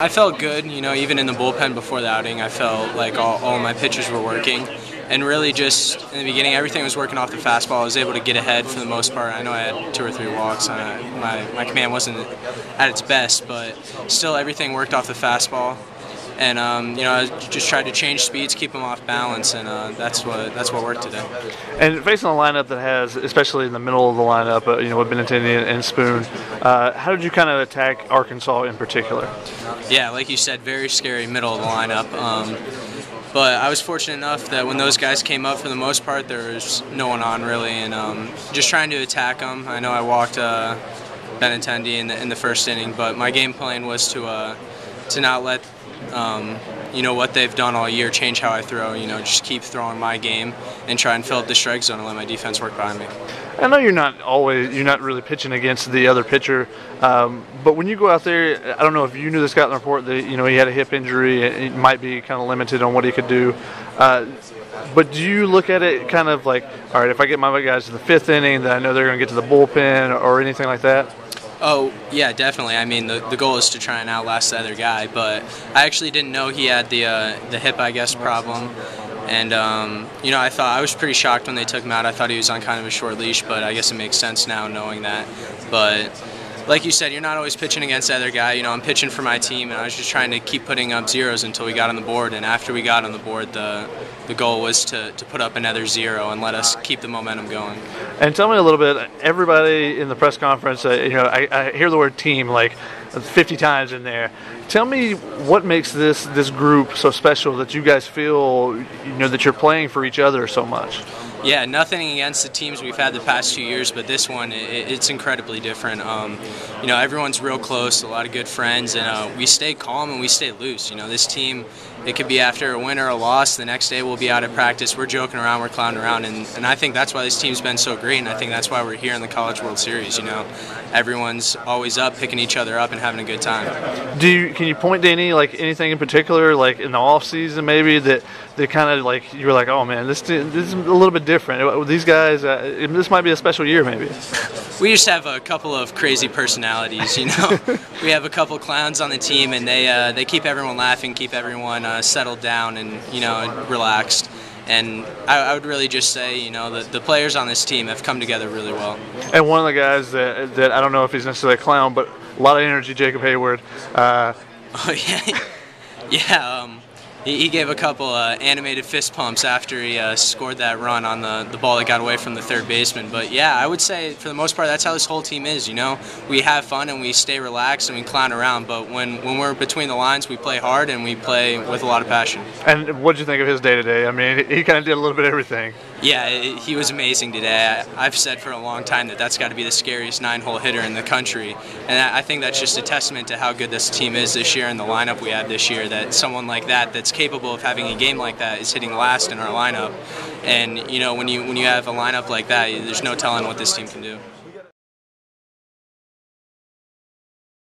I felt good, even in the bullpen before the outing, I felt like all my pitches were working. And really just in the beginning, everything was working off the fastball. I was able to get ahead for the most part. I know I had 2 or 3 walks. My command wasn't at its best, but still everything worked off the fastball. And I just tried to change speeds, keep them off balance, and that's what worked today. And facing a lineup that has, especially in the middle of the lineup, with Benintendi and Spoon, how did you kind of attack Arkansas in particular? Yeah, like you said, very scary middle of the lineup. But I was fortunate enough that when those guys came up, for the most part, there was no one on really, and just trying to attack them. I know I walked Benintendi in the first inning, but my game plan was to not let what they've done all year change how I throw. Just keep throwing my game and try and fill up the strike zone and let my defense work behind me. I know you're not really pitching against the other pitcher, but when you go out there, I don't know if you knew the scouting report that he had a hip injury and he might be kind of limited on what he could do. But do you look at it kind of like, all right, if I get my guys to the 5th inning, then I know they're going to get to the bullpen or anything like that? Oh, yeah, definitely. I mean, the goal is to try and outlast the other guy, but I actually didn't know he had the hip, I guess, problem. And, I was pretty shocked when they took him out. I thought he was on kind of a short leash, but I guess it makes sense now knowing that. But like you said, you're not always pitching against the other guy. I'm pitching for my team, and I was just trying to keep putting up zeros until we got on the board. And after we got on the board, the goal was to put up another 0 and let us keep the momentum going. And tell me a little bit, everybody in the press conference, I hear the word team like 50 times in there. Tell me what makes this group so special that you guys feel, that you're playing for each other so much. Yeah, nothing against the teams we've had the past 2 years, but this one, it's incredibly different. Everyone's real close, a lot of good friends, and we stay calm and we stay loose. This team, it could be after a win or a loss. The next day we'll be out at practice. We're joking around, we're clowning around, and I think that's why this team's been so great, and I think that's why we're here in the College World Series. Everyone's always up, picking each other up, and having a good time. Can you point to anything in particular, like in the off season maybe that kind of like you were like, oh man, this is a little bit different. These guys, this might be a special year maybe. We just have a couple of crazy personalities, We have a couple clowns on the team, and they keep everyone laughing, keep everyone settled down and relaxed. And I would really just say, that the players on this team have come together really well. And one of the guys that I don't know if he's necessarily a clown, but a lot of energy, Jacob Hayward. Oh yeah, yeah. He gave a couple animated fist pumps after he scored that run on the ball that got away from the third baseman. But yeah, I would say for the most part that's how this whole team is. We have fun and we stay relaxed and we clown around. But when we're between the lines, we play hard and we play with a lot of passion. And what did you think of his day today? I mean, he kind of did a little bit of everything. Yeah, he was amazing today. I've said for a long time that's got to be the scariest 9-hole hitter in the country, and I think that's just a testament to how good this team is this year and the lineup we have this year. That someone like that's capable of having a game like that is hitting last in our lineup, and when you have a lineup like that, there's no telling what this team can do.